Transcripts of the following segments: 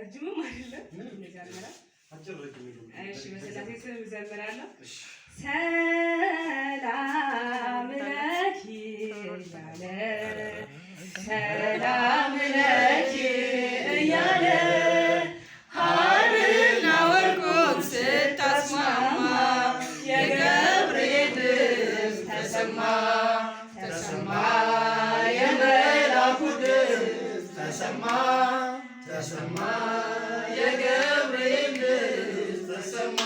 ረጅምም አይደለም እንዘምራለን። እሺ በስላሴ ስም እንዘምራለን። ሰላም ለኪ እያለ ሰላም ለኪ እያለ ሐርና ወርቁን ስታስማማ የገብርኤል ድምፅ ተሰማ ተሰማ የመላኩ ድምፅ ተሰማ ተሰማ የገብርኤል ድምፅ ተሰማ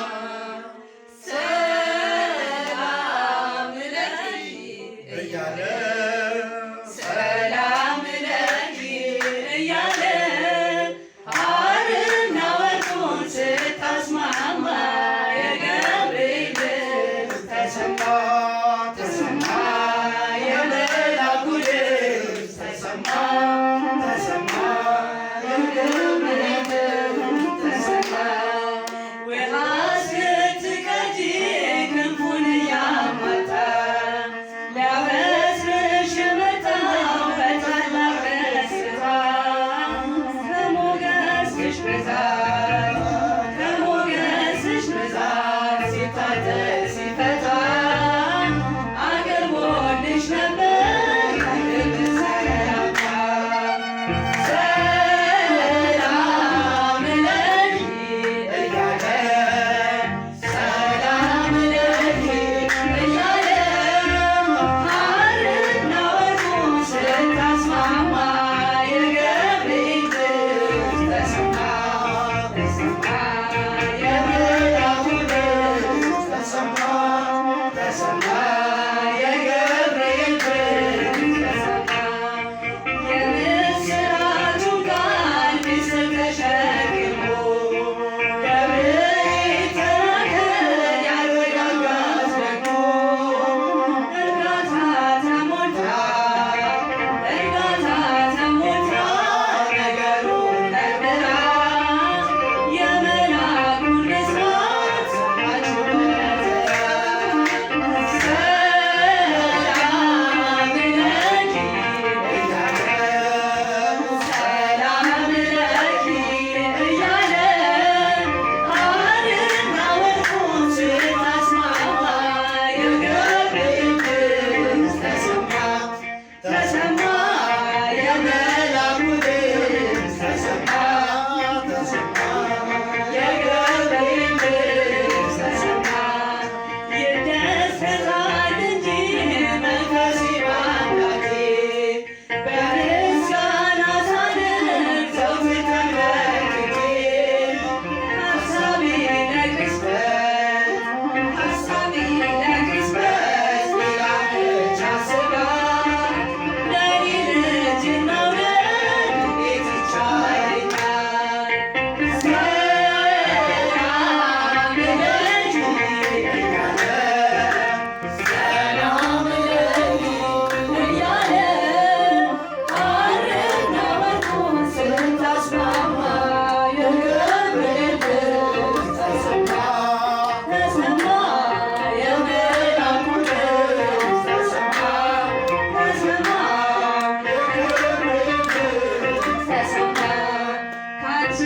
ሰላም ለኪ እያለ ሰላም ለኪ እያለ ሐርና ወርቁን ስታስማማ የገብርኤል ድምፅ ተሰማ ተሰማ የመላኩ ድምፅ ተሰማ ተሰማ የገብርኤል ድምፅ ተሰማ ውሃ ስትቀጂ ክንፉን እያማታ ሊያበስርሽ የመጣው በታላቅ ደስታ ከሞገስሽ ብዛት ከሞገስሽ ብዛት ሲታደስ ሲፈታ አቅርቦልሽ ነበር ከቅድስት ሰላምታ ሰላም ለኪ እያለ ሰላም ለኪ እያለ ሐርና ወርቁን ስታስማማ የገብርኤል ድምፅ ተሰማ ተሰማ የመላኩ ድምፅ ተሰማ ተሰማ የገብርኤል ድምፅ ተሰማ የምስራቹን ቃል ምስጢር ተሸክሞ ገብርኤል ተናገረ ያረጋጋት ደግሞ እርጋታ ተሞልታ ነገሩን መርምራ የመልአኩን ብስራት ሰማች በተራ ሰላም ለኪ እያለ ሰላም ለኪ እያለ ሐርና ወርቁን ስታስማማ የገብርኤል ድምፅ ተሰማ ተሰማ የመላኩ ድምፅ ተሰማ ተሰማ የገብርኤል ድምፅ ተሰማ ይደሰታል እንጂ መንፈሴ በአምላኬ በምስጋና ሳድር ዘወትር ተንበርክኬ ሐሳቤ ለቅጽበት ሌላ ብቻ አስባ ለኔ ልጅን መውለድ እንዴት ይቻለኛል? ሰላም ለኪ እያለ ሰላም ለኪ እያለ ሐርና ወርቁን ስታስማማ የገብርኤል ድምፅ ተሰማ ተሰማ የመላኩ ድምፅ ተሰማ ተሰማ የገብርኤል ድምፅ ተሰማ ካንቺ